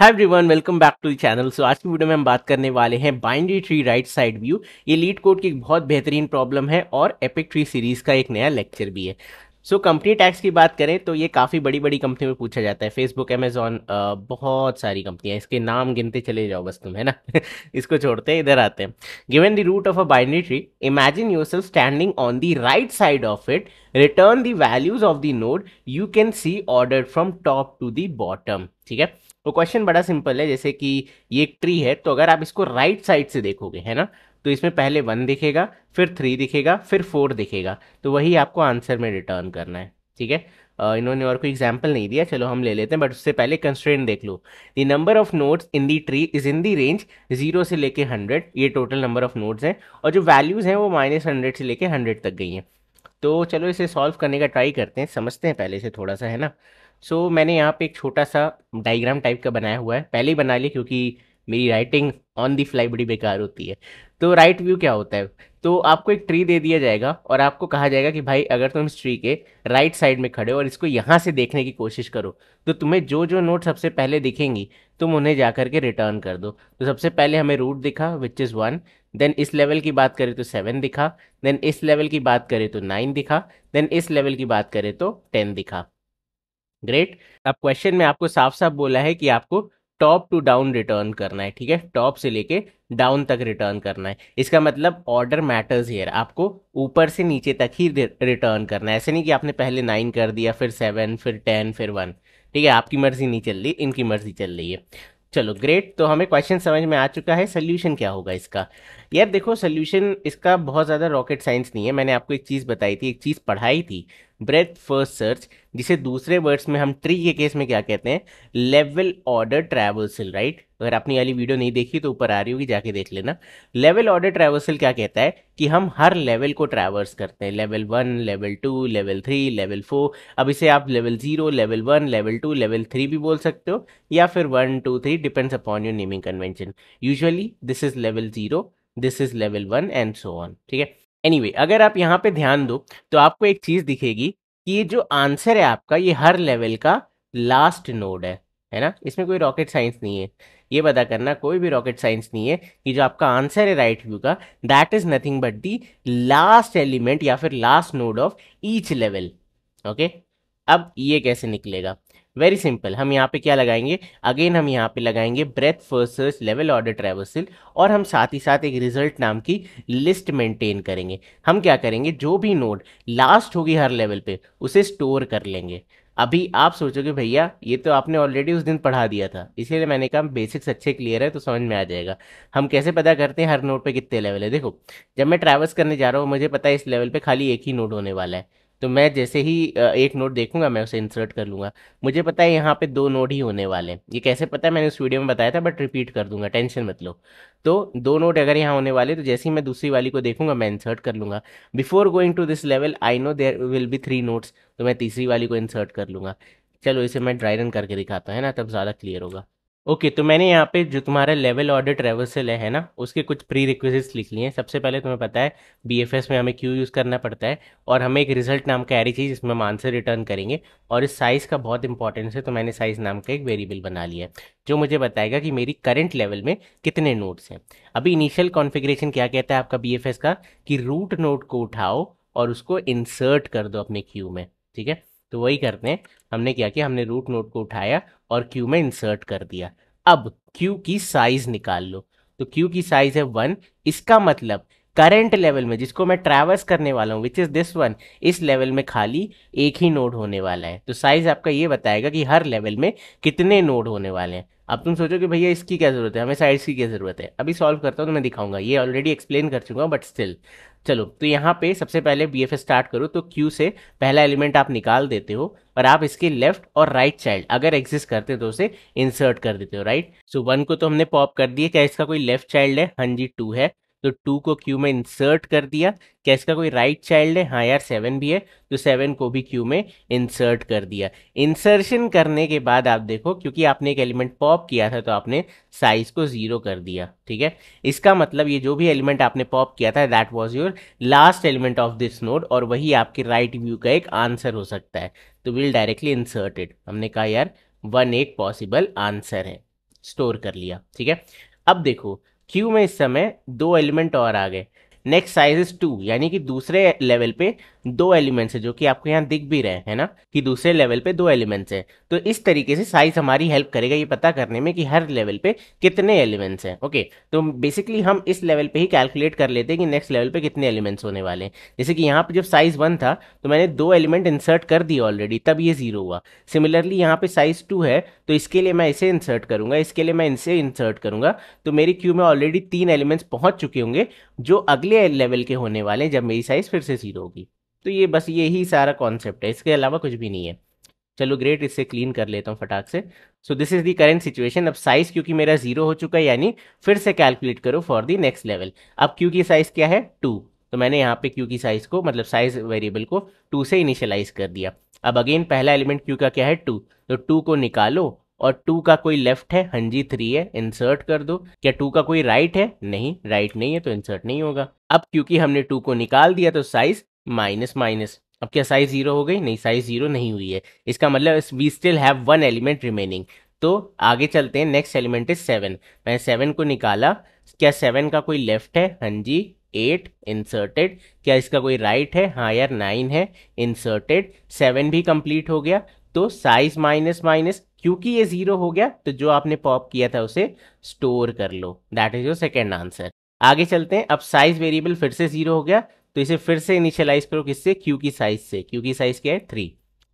Hi everyone, welcome back to the channel. So आज की video में हम बात करने वाले हैं binary tree right side view. ये लीड कोड की एक बहुत बेहतरीन प्रॉब्लम है और एपिक ट्री सीरीज का एक नया लेक्चर भी है। सो कंपनी टैक्स की बात करें तो ये काफ़ी बड़ी बड़ी कंपनी में पूछा जाता है। फेसबुक, अमेजॉन, बहुत सारी कंपनियां, इसके नाम गिनते चले जाओ बस तुम, है ना। इसको छोड़ते हैं, इधर आते हैं। Given the root of a binary tree, imagine yourself standing on the right side of it, return the values of the node you can see order from top to the bottom. ठीक है, तो question बड़ा simple है। जैसे कि ये एक tree है, तो अगर आप इसको राइट साइड से देखोगे, है ना, तो इसमें पहले 1 दिखेगा, फिर 3 दिखेगा, फिर 4 दिखेगा। तो वही आपको आंसर में रिटर्न करना है। ठीक है, इन्होंने और कोई एग्जाम्पल नहीं दिया, चलो हम ले लेते हैं, बट उससे पहले कंस्ट्रेंट देख लो। The number of nodes in the tree is in the range 0 से लेके 100। ये टोटल नंबर ऑफ नोड्स हैं, और जो वैल्यूज हैं वो -100 से लेके 100 तक गई हैं। तो चलो इसे सॉल्व करने का ट्राई करते हैं, समझते हैं पहले से थोड़ा सा, है ना। मैंने यहाँ पे एक छोटा सा डायग्राम टाइप का बनाया हुआ है, पहले ही बना लिया क्योंकि मेरी राइटिंग ऑन दी फ्लाई बड़ी बेकार होती है। तो राइट व्यू क्या होता है, तो आपको एक ट्री दे दिया जाएगा और आपको कहा जाएगा कि भाई अगर तुम इस ट्री के राइट साइड में खड़े हो और इसको यहाँ से देखने की कोशिश करो, तो तुम्हें जो जो नोट सबसे पहले दिखेंगी तुम उन्हें जा करके रिटर्न कर दो। तो सबसे पहले हमें रूट दिखा विच इज़ 1, देन इस लेवल की बात करें तो 7 दिखा, देन इस लेवल की बात करें तो 9 दिखा, देन इस लेवल की बात करें तो 10 दिखा। ग्रेट। अब क्वेश्चन में आपको साफ साफ बोला है कि आपको टॉप टू डाउन रिटर्न करना है। ठीक है, टॉप से लेके डाउन तक रिटर्न करना है। इसका मतलब ऑर्डर मैटर्स हियर, आपको ऊपर से नीचे तक ही रिटर्न करना है। ऐसे नहीं कि आपने पहले 9 कर दिया, फिर 7, फिर 10, फिर 1। ठीक है, आपकी मर्जी नहीं चल रही, इनकी मर्जी चल रही है। चलो ग्रेट, तो हमें क्वेश्चन समझ में आ चुका है। सोल्यूशन क्या होगा इसका? यार देखो, सोल्यूशन इसका बहुत ज़्यादा रॉकेट साइंस नहीं है। मैंने आपको एक चीज़ बताई थी, एक चीज़ पढ़ाई थी, ब्रेथ फर्स्ट सर्च, जिसे दूसरे वर्ड्स में हम ट्री के केस में क्या कहते हैं, लेवल ऑर्डर ट्रैवर्सल। राइट, अगर आपने वाली वीडियो नहीं देखी तो ऊपर आ रही होगी, जाके देख लेना। लेवल ऑर्डर ट्रैवर्सल क्या कहता है कि हम हर लेवल को ट्रैवर्स करते हैं, लेवल 1, लेवल 2, लेवल 3, लेवल 4। अब इसे आप लेवल 0, लेवल 1, लेवल 2, लेवल 3 भी बोल सकते हो, या फिर 1, 2, 3, depends upon your naming convention. Usually this is level 0, this is level 1 and so on. ठीक है, एनीवे अगर आप यहाँ पे ध्यान दो तो आपको एक चीज दिखेगी कि ये जो आंसर है आपका, ये हर लेवल का लास्ट नोड है ना। इसमें कोई रॉकेट साइंस नहीं है, ये पता करना, कोई भी रॉकेट साइंस नहीं है कि जो आपका आंसर है राइट व्यू का, that is nothing but the last element या फिर last node of each level. Okay, अब ये कैसे निकलेगा? वेरी सिंपल, हम यहाँ पे क्या लगाएंगे, अगेन हम यहाँ पे लगाएंगे breath first search level order traversal, और हम साथ ही साथ एक रिजल्ट नाम की लिस्ट मेंटेन करेंगे। हम क्या करेंगे, जो भी नोड लास्ट होगी हर लेवल पे उसे स्टोर कर लेंगे। अभी आप सोचोगे भैया ये तो आपने ऑलरेडी उस दिन पढ़ा दिया था, इसीलिए मैंने कहा बेसिक्स अच्छे क्लियर है तो समझ में आ जाएगा। हम कैसे पता करते हैं हर नोड पे कितने लेवल है? देखो, जब मैं ट्रैवर्स करने जा रहा हूँ, मुझे पता है इस लेवल पे खाली एक ही नोड होने वाला है, तो मैं जैसे ही एक नोड देखूंगा मैं उसे इंसर्ट कर लूंगा। मुझे पता है यहाँ पे 2 नोड ही होने वाले हैं, ये कैसे पता है मैंने उस वीडियो में बताया था, बट रिपीट कर दूंगा, टेंशन मत लो। तो 2 नोड अगर यहाँ होने वाले, तो जैसे ही मैं दूसरी वाली को देखूंगा मैं इंसर्ट कर लूंगा। Before going to this level I know there will be 3 nodes, तो मैं तीसरी वाली को इंसर्ट कर लूंगा। चलो इसे मैं ड्राई रन करके दिखाता हूँ, है ना, तब ज़्यादा क्लियर होगा। ओके, तो मैंने यहाँ पे जो तुम्हारा लेवल ऑर्डर ट्रैवर्सल है ना, उसके कुछ प्री रिक्विजिट्स लिख लिए हैं। सबसे पहले तुम्हें पता है बीएफएस में हमें क्यू यूज़ करना पड़ता है, और हमें एक रिजल्ट नाम का एरे चाहिए जिसमें हम आंसर रिटर्न करेंगे। और इस साइज़ का बहुत इंपॉर्टेंस है, तो मैंने साइज़ नाम का एक वेरिएबल बना लिया है जो मुझे बताएगा कि मेरी करंट लेवल में कितने नोड्स हैं। अभी इनिशियल कॉन्फ़िगरेशन क्या कहता है आपका बीएफएस का, कि रूट नोड को उठाओ और उसको इंसर्ट कर दो अपने क्यू में। ठीक है, तो वही करते हैं। हमने क्या किया, हमने रूट नोड को उठाया और क्यू में इंसर्ट कर दिया। अब क्यू की साइज निकाल लो, तो क्यू की साइज है 1। इसका मतलब करंट लेवल में जिसको मैं ट्रैवर्स करने वाला हूँ, विच इज दिस वन, इस लेवल में खाली एक ही नोड होने वाला है। तो साइज आपका ये बताएगा कि हर लेवल में कितने नोड होने वाले हैं। अब तुम सोचो कि भैया इसकी क्या जरूरत है, हमें साइज की क्या जरूरत है? अभी सॉल्व करता हूँ तो मैं दिखाऊंगा, ये ऑलरेडी एक्सप्लेन कर चुका हूँ बट स्टिल। चलो, तो यहाँ पे सबसे पहले बीएफएस स्टार्ट करो, तो क्यू से पहला एलिमेंट आप निकाल देते हो और आप इसके लेफ्ट और राइट चाइल्ड अगर एग्जिस्ट करते तो उसे इंसर्ट कर देते हो। राइट, सो 1 को तो हमने पॉप कर दिया, क्या इसका कोई लेफ्ट चाइल्ड है? हाँ जी, 2 है, तो 2 को क्यू में इंसर्ट कर दिया। क्या इसका कोई राइट चाइल्ड है? हाँ यार, 7 भी है, तो 7 को भी क्यू में इंसर्ट कर दिया। इंसर्शन करने के बाद आप देखो, क्योंकि आपने एक एलिमेंट पॉप किया था तो आपने साइज को 0 कर दिया। ठीक है, इसका मतलब ये जो भी एलिमेंट आपने पॉप किया था that was your last element of this node, और वही आपके राइट व्यू का एक आंसर हो सकता है। तो विल डायरेक्टली इंसर्ट इट। हमने कहा यार 1 एक पॉसिबल आंसर है। स्टोर कर लिया। ठीक है, अब देखो क्यू में इस समय दो एलिमेंट और आ गए। नेक्स्ट साइज इज 2, यानी कि दूसरे लेवल पे दो एलिमेंट्स है, जो कि आपको यहाँ दिख भी रहे हैं ना कि दूसरे लेवल पे दो एलिमेंट्स है। तो इस तरीके से साइज हमारी हेल्प करेगा ये पता करने में कि हर लेवल पे कितने एलिमेंट्स हैं। ओके, तो बेसिकली हम इस लेवल पे ही कैलकुलेट कर लेते हैं कि नेक्स्ट लेवल पे कितने एलिमेंट्स होने वाले हैं। जैसे कि यहाँ पे जब साइज 1 था तो मैंने दो एलिमेंट इंसर्ट कर दिए ऑलरेडी, तब ये 0 हुआ। सिमिलरली यहाँ पे साइज 2 है तो इसके लिए मैं इसे इंसर्ट करूंगा, इसके लिए मैं इनसे इंसर्ट करूंगा, तो मेरी क्यू में ऑलरेडी 3 एलिमेंट्स पहुंच चुके होंगे जो अगले लेवल के होने वाले हैं जब मेरी साइज फिर से 0 होगी। तो ये बस यही सारा कॉन्सेप्ट है, इसके अलावा कुछ भी नहीं है। चलो ग्रेट, इससे क्लीन कर लेता हूँ फटाक से। So this is the current situation. अब साइज क्योंकि मेरा 0 हो चुका है, यानी फिर से कैलकुलेट करो फॉर द नेक्स्ट लेवल। अब क्यू की साइज क्या है 2, तो मैंने यहाँ पे क्यू की साइज को मतलब साइज वेरिएबल को 2 से इनिशियलाइज कर दिया। अब अगेन पहला एलिमेंट क्यू का क्या है 2, तो 2 को निकालो और 2 का कोई लेफ्ट है, हाँ जी 3 है, इंसर्ट कर दो। क्या 2 का कोई राइट है? नहीं, राइट नहीं है तो इंसर्ट नहीं होगा। अब क्योंकि हमने 2 को निकाल दिया तो साइज माइनस माइनस। अब क्या साइज 0 हो गई? नहीं, साइज 0 नहीं हुई है। इसका मतलब we still have one element remaining. तो आगे चलते हैं, नेक्स्ट एलिमेंट इज 7। मैंने 7 को निकाला, क्या 7 का कोई लेफ्ट है? हाँ जी 8, इंसर्टेड। क्या इसका कोई राइट है? हाँ यार 9 है, इंसर्टेड। 7 भी कंप्लीट हो गया, तो साइज माइनस माइनस, क्योंकि ये 0 हो गया तो जो आपने पॉप किया था उसे स्टोर कर लो। That is your second answer. आगे चलते हैं, अब साइज वेरिएबल फिर से 0 हो गया तो इसे फिर से इनिशियलाइज करो, किससे? क्यू की साइज से। क्यू की साइज क्या है 3,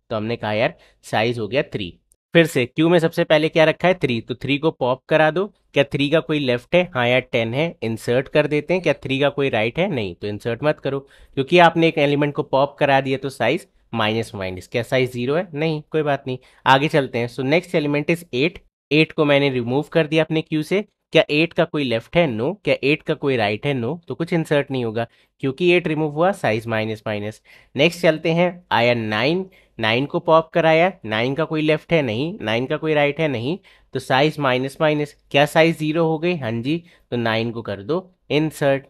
तो हमने कहा यार साइज हो गया 3। फिर से क्यू में सबसे पहले क्या रखा है 3, तो 3 को पॉप करा दो। क्या 3 का कोई लेफ्ट है? हाँ यार 10 है, इंसर्ट कर देते हैं। क्या 3 का कोई राइट है? नहीं, तो इंसर्ट मत करो क्योंकि आपने एक एलिमेंट को पॉप करा दिया, तो साइज माइनस माइनस। क्या साइज 0 है? नहीं, कोई बात नहीं। आगे चलते हैं। So next element is 8। 8 को मैंने रिमूव कर दिया अपने क्यू से। क्या 8 का कोई लेफ्ट है? नो। क्या 8 का कोई राइट है? नो, तो कुछ इंसर्ट नहीं होगा क्योंकि 8 रिमूव हुआ, साइज माइनस माइनस। नेक्स्ट चलते हैं, आया 9। 9 को पॉप कराया, 9 का कोई लेफ्ट है? नहीं। 9 का कोई राइट है? नहीं, तो साइज माइनस माइनस। क्या साइज 0 हो गई? हाँ जी, तो 9 को कर दो इंसर्ट।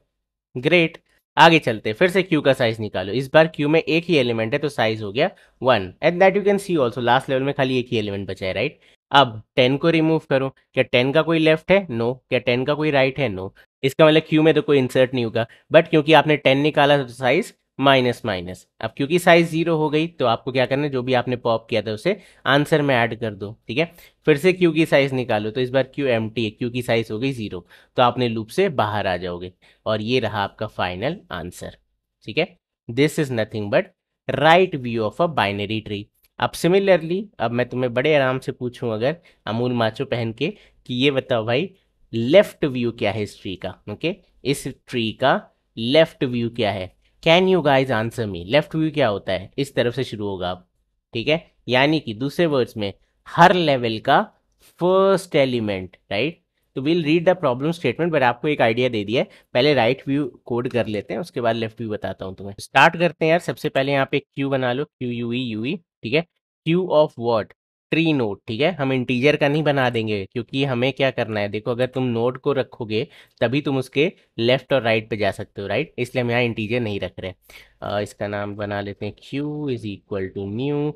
ग्रेट। आगे चलते हैं, फिर से क्यू का साइज निकालो। इस बार क्यू में एक ही एलिमेंट है तो साइज हो गया 1, and that you can C also last level में खाली एक ही एलिमेंट बचा है, राइट। अब 10 को रिमूव करो। क्या 10 का कोई लेफ्ट है? नो। क्या 10 का कोई राइट है? नो। इसका मतलब क्यू में तो कोई इंसर्ट नहीं होगा, बट क्योंकि आपने 10 निकाला तो साइज माइनस माइनस। अब क्योंकि साइज 0 हो गई तो आपको क्या करना है, जो भी आपने पॉप किया था उसे आंसर में ऐड कर दो। ठीक है, फिर से क्यू की साइज निकालो, तो इस बार क्यू एम्प्टी है, क्यू की साइज हो गई 0, तो आपने लूप से बाहर आ जाओगे और ये रहा आपका फाइनल आंसर। ठीक है, this is nothing but right view of a binary tree. अब सिमिलरली अब मैं तुम्हें बड़े आराम से पूछूं अगर अमूल माचो पहन के कि ये बताओ भाई लेफ्ट व्यू क्या है इस ट्री का। ओके, इस ट्री का लेफ्ट व्यू क्या है? Can you guys answer me, left view क्या होता है? इस तरफ से शुरू होगा अब। ठीक है, यानी कि दूसरे वर्ड्स में हर लेवल का फर्स्ट एलिमेंट, राइट। तो will read the problem statement, but आपको एक आइडिया दे दिया है। पहले राइट व्यू कोड कर लेते हैं, उसके बाद लेफ्ट व्यू बताता हूँ तुम्हें। स्टार्ट करते हैं यार, सबसे पहले यहाँ पे क्यू बना लो, Q U E U E. ठीक है, queue of what? Tree node. ठीक है, हम इंटीजर का नहीं बना देंगे क्योंकि हमें क्या करना है, देखो अगर तुम नोड को रखोगे तभी तुम उसके लेफ्ट और राइट पे जा सकते हो, राइट, इसलिए हम यहाँ इंटीजर नहीं रख रहे। इसका नाम बना लेते हैं queue is equal to new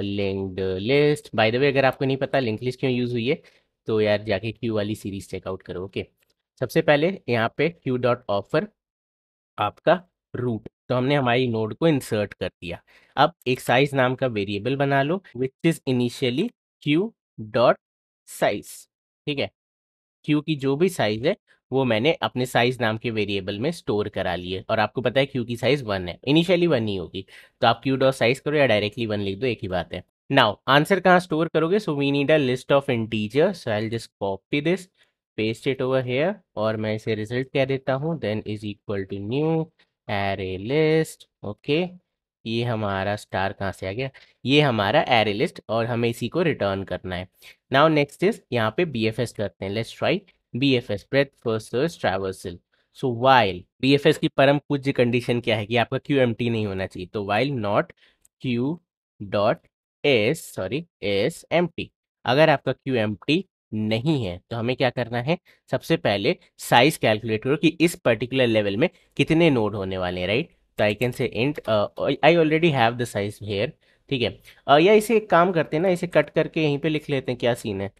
linked list. By the way अगर आपको नहीं पता लिंक लिस्ट क्यों यूज हुई है तो यार जाके क्यू वाली सीरीज चेकआउट करो। ओके, सबसे पहले यहाँ पे क्यू डॉट ऑफर आपका रूट, तो हमने हमारी नोड को इंसर्ट कर दिया। अब एक साइज नाम का वेरिएबल बना लो which is initially queue dot size. ठीक है, क्यू की जो भी साइज है वो मैंने अपने साइज नाम के वेरिएबल में स्टोर करा लिए, और आपको पता है क्यू की साइज 1 है, इनिशियली 1 ही होगी, तो आप क्यू डॉट साइज करो या डायरेक्टली 1 लिख दो, एक ही बात है। नाउ आंसर कहाँ स्टोर करोगे? So we need a list of integer, so I will just copy this, paste it over here, और मैं इसे रिजल्ट कह देता हूँ, then is equal to new array list. Okay, ये हमारा स्टार कहाँ से आ गया? ये हमारा एरे लिस्ट, और हमें इसी को रिटर्न करना है। नाउ नेक्स्ट इज यहाँ पे BFS करते हैं, let's try BFS, breath first search traversal. So while BFS की परम पूज्य कंडीशन क्या है कि आपका क्यू एम्प्टी नहीं होना चाहिए, तो while not Q dot S sorry S empty. अगर आपका क्यू एम्प्टी नहीं है तो हमें क्या करना है, सबसे पहले साइज कैलकुलेट करो कि इस पर्टिकुलर लेवल में कितने नोड होने वाले हैं, राइट। तो I can say int I already have the size here. ठीक है, या इसे एक काम करते हैं ना, इसे कट करके यहीं पे लिख लेते हैं, क्या सीन है,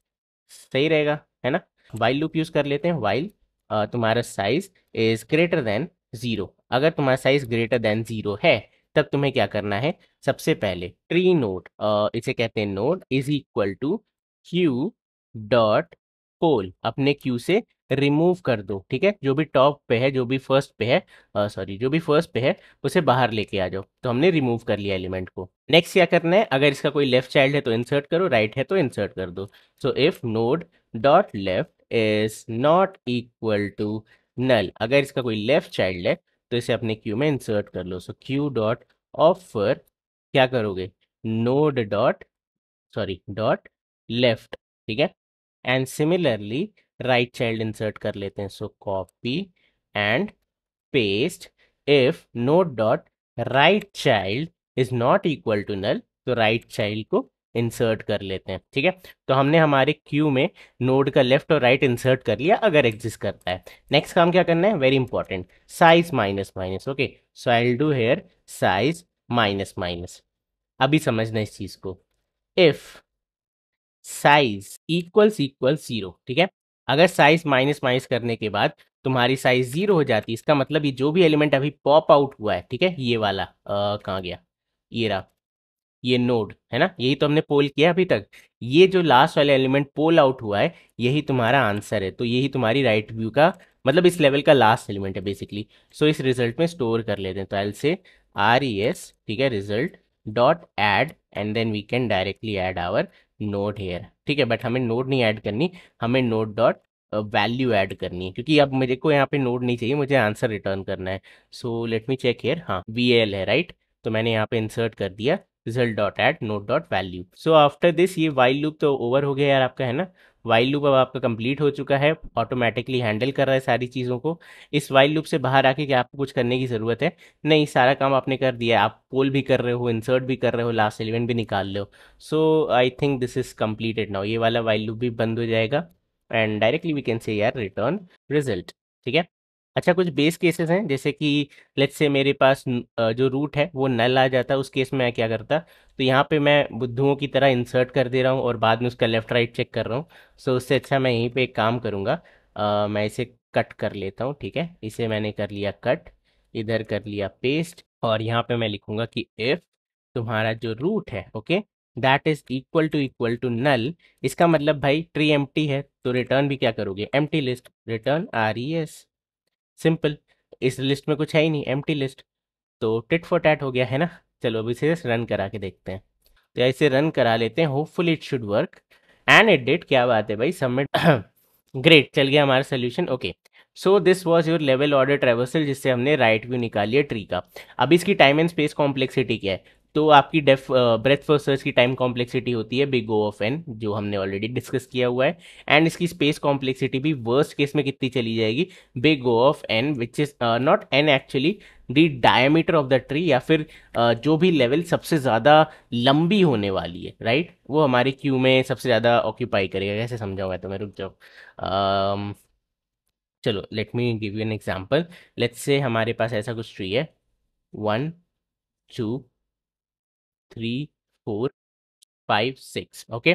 सही रहेगा, है ना। वाइल लूप यूज कर लेते हैं। वाइल तुम्हारा साइज इज ग्रेटर देन 0, अगर तुम्हारा साइज ग्रेटर देन 0 है तब तुम्हें क्या करना है, सबसे पहले ट्री नोड, इसे कहते हैं node, is equal to queue dot poll, अपने क्यू से रिमूव कर दो, ठीक है, जो भी टॉप पे है, जो भी फर्स्ट पे है, सॉरी जो भी फर्स्ट पे है उसे बाहर लेके आ जाओ। तो हमने रिमूव कर लिया एलिमेंट को। नेक्स्ट क्या करना है, अगर इसका कोई लेफ्ट चाइल्ड है तो इंसर्ट करो, राइट है तो इंसर्ट कर दो। So if node dot left is not equal to null, अगर इसका कोई लेफ्ट चाइल्ड है तो इसे अपने क्यू में इंसर्ट कर लो। सो क्यू डॉट ऑफर क्या करोगे, node dot sorry dot left, ठीक है, and similarly right child insert कर लेते हैं। So copy and paste, if node dot right child is not equal to null, तो राइट चाइल्ड को इंसर्ट कर लेते हैं, ठीक है। तो हमने हमारे क्यू में नोड का लेफ्ट और राइट इंसर्ट कर लिया अगर एग्जिस्ट करता है। नेक्स्ट काम क्या करना है, very important, size minus minus. Okay, so I will do here size minus minus. अभी समझना इस चीज को, इफ साइज इक्वल्स 0, ठीक है, अगर साइज माइनस माइनस करने के बाद तुम्हारी साइज 0 हो जाती है, इसका मतलब ये जो भी एलिमेंट अभी पॉप आउट हुआ है, ठीक है, ये वाला कहाँ गया, ये रहा, ये नोड है ना, यही तो हमने पोल किया अभी तक, ये जो लास्ट वाला एलिमेंट पोल आउट हुआ है यही तुम्हारा आंसर है। तो यही तुम्हारी राइट व्यू का मतलब इस लेवल का लास्ट एलिमेंट है बेसिकली। सो इस रिजल्ट में स्टोर कर लेते हैं। तो आई से res, ठीक है, result dot add, and then we can directly add our node here, ठीक है। बट हमें नोड नहीं ऐड करनी, हमें नोड डॉट वैल्यू ऐड करनी है, क्योंकि अब मेरे को यहाँ पे नोड नहीं चाहिए, मुझे आंसर रिटर्न करना है। So let me check here, हाँ VAL है राइट, तो मैंने यहाँ पे इंसर्ट कर दिया result dot add node dot value. So after this ये वाइल लूप तो ओवर हो गया यार आपका, है ना। वाइल लूप अब आपका कंप्लीट हो चुका है, ऑटोमेटिकली हैंडल कर रहा है सारी चीज़ों को। इस वाइल लूप से बाहर आके क्या आपको कुछ करने की ज़रूरत है, नहीं, सारा काम आपने कर दिया है। आप पोल भी कर रहे हो, इंसर्ट भी कर रहे हो, लास्ट एलिमेंट भी निकाल रहे हो। So I think this is completed now, ये वाला वाइल लूप भी बंद हो जाएगा and directly we can say यार रिटर्न रिजल्ट, ठीक है। अच्छा, कुछ बेस केसेस हैं, जैसे कि लेट्स से मेरे पास जो रूट है वो नल आ जाता, उस केस में मैं क्या करता, तो यहाँ पे मैं बुद्धुओं की तरह इंसर्ट कर दे रहा हूँ और बाद में उसका लेफ्ट राइट चेक कर रहा हूँ। सो उससे अच्छा मैं यहीं पे एक काम करूँगा, मैं इसे कट कर लेता हूँ, ठीक है, इसे मैंने कर लिया कट, इधर कर लिया पेस्ट, और यहाँ पे मैं लिखूंगा कि इफ तुम्हारा जो रूट है, okay, that is equal to null, इसका मतलब भाई ट्री एम्प्टी है तो रिटर्न भी क्या करोगे, empty list, return RES, simple. इस लिस्ट में कुछ है ही नहीं, एम्प्टी लिस्ट, तो टिट फॉर टैट हो गया, है ना। चलो अब इसे रन करा के देखते हैं। तो ऐसे रन करा लेते हैं, hopefully it should work, and it did, क्या बात है भाई, सबमिट ग्रेट, चल गया हमारा solution. Okay, so this was your level order traversal, जिससे हमने राइट व्यू निकाल लिया ट्री का। अब इसकी टाइम एंड स्पेस कॉम्प्लेक्सिटी क्या है, तो आपकी डेफ ब्रेथ फर्स्ट सर्च की टाइम कॉम्प्लेक्सिटी होती है बिग O ऑफ n, जो हमने ऑलरेडी डिस्कस किया हुआ है, एंड इसकी स्पेस कॉम्प्लेक्सिटी भी वर्स्ट केस में कितनी चली जाएगी, big O of n, which is not n actually, the diameter of the tree, या फिर जो भी लेवल सबसे ज़्यादा लंबी होने वाली है, राइट, वो हमारे क्यू में सबसे ज़्यादा ऑक्यूपाई करेगा। कैसे समझाऊँ मैं तुम्हें, रुक जाओ। चलो let me give you an example. Let's say हमारे पास ऐसा कुछ ट्री है, 1 2 3 4 5 6, ओके।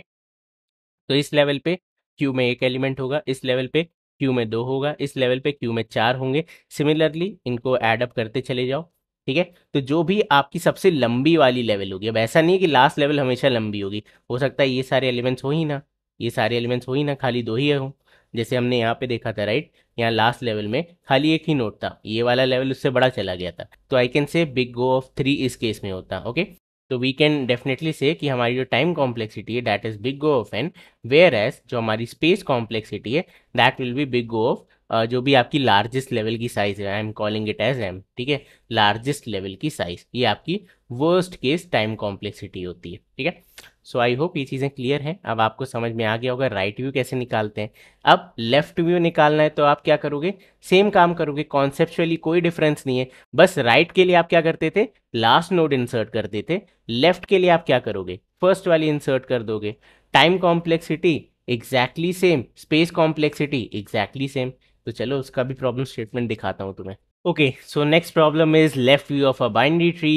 तो इस लेवल पे क्यू में एक एलिमेंट होगा, इस लेवल पे क्यू में दो होगा, इस लेवल पे क्यू में चार होंगे। सिमिलरली इनको ऐड अप करते चले जाओ, ठीक है। तो जो भी आपकी सबसे लंबी वाली लेवल होगी, अब ऐसा नहीं है कि लास्ट लेवल हमेशा लंबी होगी, हो सकता है ये सारे एलिमेंट्स हो ही ना, ये सारे एलिमेंट्स हो ही ना, खाली दो ही हो, जैसे हमने यहाँ पे देखा था, राइट, यहाँ लास्ट लेवल में खाली एक ही नोट था, ये वाला लेवल उससे बड़ा चला गया था, तो आई कैन से बिग O ऑफ 3 इस केस में होता, ओके। तो वी कैन डेफिनेटली से कि हमारी जो टाइम कॉम्प्लेक्सिटी है that is big O of n, whereas जो हमारी स्पेस कॉम्प्लेक्सिटी है that will be big O of जो भी आपकी लार्जेस्ट लेवल की साइज है, I am calling it as m, ठीक है, लार्जेस्ट लेवल की साइज, ये आपकी वर्स्ट केस टाइम कॉम्प्लेक्सिटी होती है, ठीक है। सो आई होप ये चीज़ें क्लियर हैं, अब आपको समझ में आ गया होगा राइट व्यू कैसे निकालते हैं। अब लेफ्ट व्यू निकालना है तो आप क्या करोगे, सेम काम करोगे, कॉन्सेप्चुअली कोई डिफरेंस नहीं है, बस राइट के लिए आप क्या करते थे, लास्ट नोड इंसर्ट करते थे, लेफ्ट के लिए आप क्या करोगे, फर्स्ट वाली इंसर्ट कर दोगे। Time complexity exactly same, space complexity exactly same. तो चलो उसका भी प्रॉब्लम स्टेटमेंट दिखाता हूँ तुम्हें। Okay, so next problem is left view of a binary tree,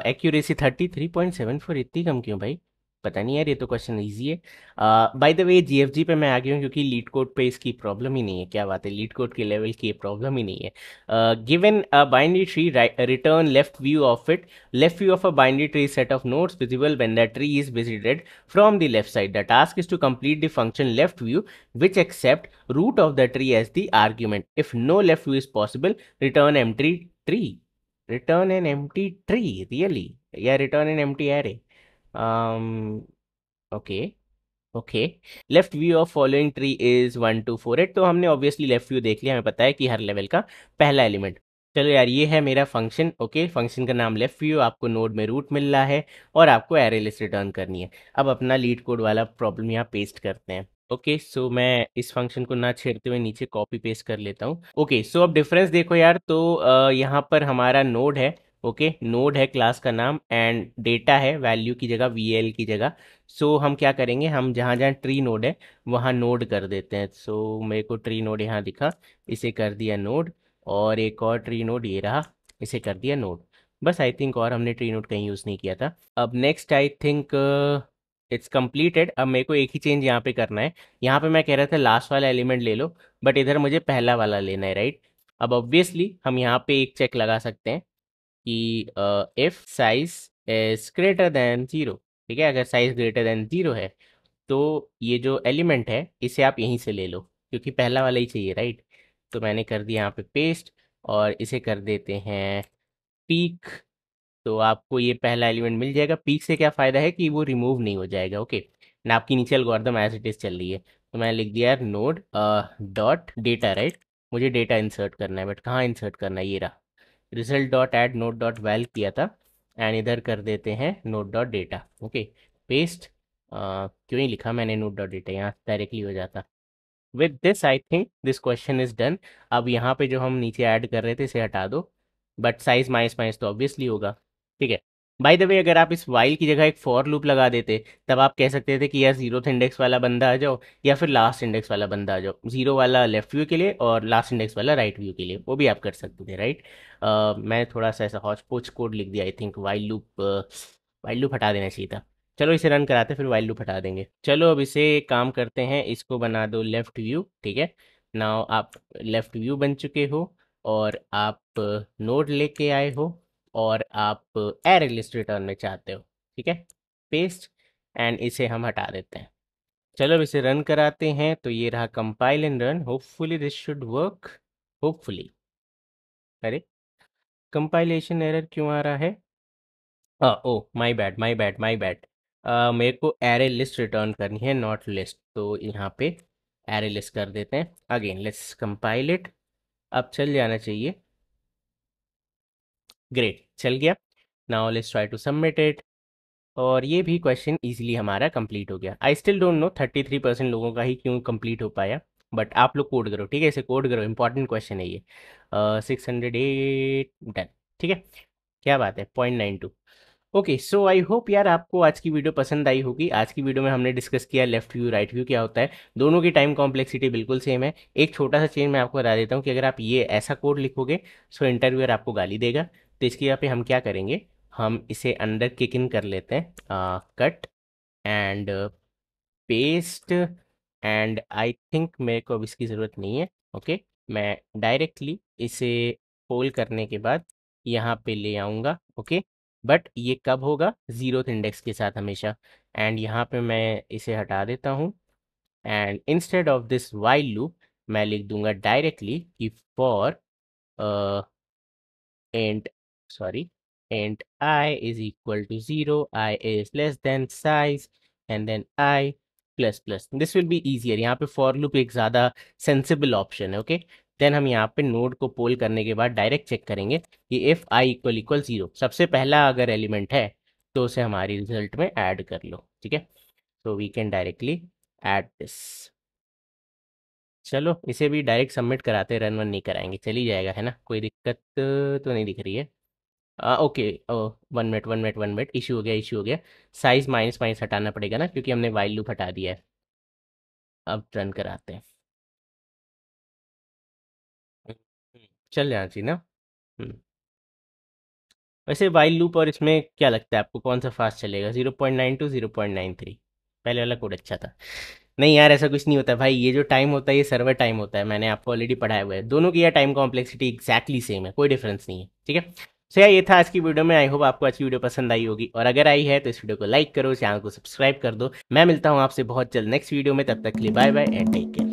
accuracy 33.74, इतनी कम क्यों भाई, पता नहीं यार, ये तो क्वेश्चन इजी है। बाय द वे जीएफजी पे मैं आ गया हूँ क्योंकि लीड कोड पे इसकी प्रॉब्लम ही नहीं है। क्या बात है, लीड कोड के लेवल की प्रॉब्लम ही नहीं है। Given a binary tree, return left view of it. Left view of a binary tree set of nodes visible when the tree is visited from the left side. The task is to complete the function left view which accept root of the tree as the argument. If no left view is possible, return empty tree. Return an empty tree, really? Yeah, return an empty array. Okay okay. Left view of following tree is 1 2 4 8। तो हमने obviously left view देख लिया, हमें पता है कि हर level का पहला एलिमेंट। चलो यार, ये है मेरा फंक्शन। ओके, फंक्शन का नाम लेफ्ट व्यू, आपको नोड में रूट मिल रहा है और आपको एरे लिस्ट रिटर्न करनी है। अब अपना लीड कोड वाला प्रॉब्लम यहाँ पेस्ट करते हैं। ओके सो मैं इस फंक्शन को ना छेड़ते हुए नीचे कॉपी पेस्ट कर लेता हूँ। ओके सो अब डिफरेंस देखो यार, तो यहाँ पर हमारा नोड है। ओके, नोड है क्लास का नाम, एंड डेटा है वैल्यू की जगह, वीएल की जगह। सो हम क्या करेंगे, हम जहाँ जहाँ ट्री नोड है वहाँ नोड कर देते हैं। सो मेरे को ट्री नोड यहाँ दिखा, इसे कर दिया नोड। और एक और ट्री नोड ये रहा, इसे कर दिया नोड। बस आई थिंक और हमने ट्री नोड कहीं यूज़ नहीं किया था। अब next I think it's completed. अब मेरे को एक ही चेंज यहाँ पे करना है। यहाँ पे मैं कह रहा था लास्ट वाला एलिमेंट ले लो, बट इधर मुझे पहला वाला लेना है, राइट? अब ऑब्वियसली हम यहाँ पे एक चेक लगा सकते हैं कि if size is greater than 0। ठीक है, अगर साइज ग्रेटर देन 0 है तो ये जो एलिमेंट है इसे आप यहीं से ले लो, क्योंकि पहला वाला ही चाहिए, राइट? तो मैंने कर दिया यहाँ पे पेस्ट, और इसे कर देते हैं पीक। तो आपको ये पहला एलिमेंट मिल जाएगा। पीक से क्या फ़ायदा है कि वो रिमूव नहीं हो जाएगा। ओके ना, आपकी नीचे एल्गोरिथम एज इट इज़ चल रही है। तो मैंने लिख दिया नोड डॉट डेटा, राइट? मुझे डेटा इंसर्ट करना है, बट कहाँ इंसर्ट करना है, ये रहा। Result dot add node dot val किया था, एंड इधर कर देते हैं node dot data. Okay, paste. क्यों ही लिखा मैंने नोड डॉट डेटा, यहाँ डायरेक्टली हो जाता। With this I think this question is done. अब यहाँ पे जो हम नीचे ऐड कर रहे थे इसे हटा दो, बट साइज माइनस माइनस तो ऑब्वियसली होगा। ठीक है। बाय द वे, अगर आप इस वाइल की जगह एक फॉर लूप लगा देते, तब आप कह सकते थे कि यार जीरोथ इंडेक्स वाला बंदा आ जाओ, या फिर लास्ट इंडेक्स वाला बंदा आ जाओ। जीरो वाला लेफ्ट व्यू के लिए और लास्ट इंडेक्स वाला राइट व्यू के लिए, वो भी आप कर सकते थे, राइट? मैं थोड़ा सा ऐसा हॉच पोच कोड लिख दिया आई थिंक। वाइल लूप हटा देना चाहिए था। चलो इसे रन कराते, फिर वाइल लूप हटा देंगे। चलो अब इसे काम करते हैं, इसको बना दो लेफ्ट व्यू। ठीक है, नाउ आप लेफ्ट व्यू बन चुके हो, और आप नोड लेके आए हो, और आप एरे लिस्ट रिटर्न में चाहते हो। ठीक है, पेस्ट, एंड इसे हम हटा देते हैं। चलो अब इसे रन कराते हैं। तो ये रहा compile and run, hopefully this should work, hopefully. अरे, कंपाइलेशन एरर क्यों आ रहा है? Oh, my bad my bad my bad. मेरे को एरे लिस्ट रिटर्न करनी है, नॉट लिस्ट। तो यहाँ पे एरे लिस्ट कर देते हैं। Again let's compile it. अब चल जाना चाहिए। ग्रेट, चल गया। Now let's try to submit it. और ये भी क्वेश्चन इजीली हमारा कंप्लीट हो गया। आई स्टिल डोंट नो 33% लोगों का ही क्यों कंप्लीट हो पाया, बट आप लोग कोड करो। ठीक है, इसे कोड करो, इंपॉर्टेंट क्वेश्चन है ये। 608 डन। ठीक है, क्या बात है, 0.92। ओके सो आई होप यार आपको आज की वीडियो पसंद आई होगी। आज की वीडियो में हमने डिस्कस किया लेफ्ट व्यू राइट व्यू क्या होता है। दोनों की टाइम कॉम्प्लेक्सिटी बिल्कुल सेम है। एक छोटा सा चेंज मैं आपको बता देता हूँ कि अगर आप ये ऐसा कोड लिखोगे सो इंटरव्यूअर आपको गाली देगा। तो इसकी यहाँ पे हम क्या करेंगे, हम इसे अंडर किक इन कर लेते हैं, cut and paste. And I think मेरे को अब इसकी ज़रूरत नहीं है। ओके, मैं डायरेक्टली इसे होल करने के बाद यहाँ पे ले आऊँगा। ओके, बट ये कब होगा, ज़ीरोथ इंडेक्स के साथ हमेशा। एंड यहाँ पे मैं इसे हटा देता हूँ, and instead of this while loop मैं लिख दूंगा डायरेक्टली कि for int sorry int I is equal to 0, I is less than size, and then I plus plus. This will be easier. यहाँ पे for loop एक ज़्यादा sensible option है। Okay, then हम यहाँ पे नोड को पोल करने के बाद डायरेक्ट चेक करेंगे कि इफ़ आई इक्वल इक्वल 0 सबसे पहला अगर एलिमेंट है तो उसे हमारी रिजल्ट में ऐड कर लो। ठीक है, so we can directly add this. चलो इसे भी डायरेक्ट सबमिट कराते, रन वन नहीं कराएंगे, चल ही जाएगा, है ना? कोई दिक्कत तो नहीं दिख रही है। Okay, 1 minute 1 minute 1 minute, issue हो गया इशू हो गया। साइज माइनस माइनस हटाना पड़ेगा ना, क्योंकि हमने वाइल लूप हटा दिया है। अब रन कराते हैं। चल जाना चाहिए ना। हम्म, वैसे वाइल लूप और इसमें क्या लगता है आपको कौन सा फास्ट चलेगा, 0.92 0.93? पहले वाला कोड अच्छा था। नहीं यार ऐसा कुछ नहीं होता भाई, ये जो टाइम होता है ये सर्वर टाइम होता है, मैंने आपको ऑलरेडी पढ़ाया हुआ है। दोनों की यार टाइम कॉम्प्लेक्सिटी एग्जैक्टली सेम है, कोई डिफरेंस नहीं है, ठीक है। सो यार ये था आज की वीडियो में, आई होप आपको आज की वीडियो पसंद आई होगी, और अगर आई है तो इस वीडियो को लाइक करो, चैनल को सब्सक्राइब कर दो। मैं मिलता हूँ आपसे बहुत जल्द नेक्स्ट वीडियो में, तब तक के लिए bye bye and take care.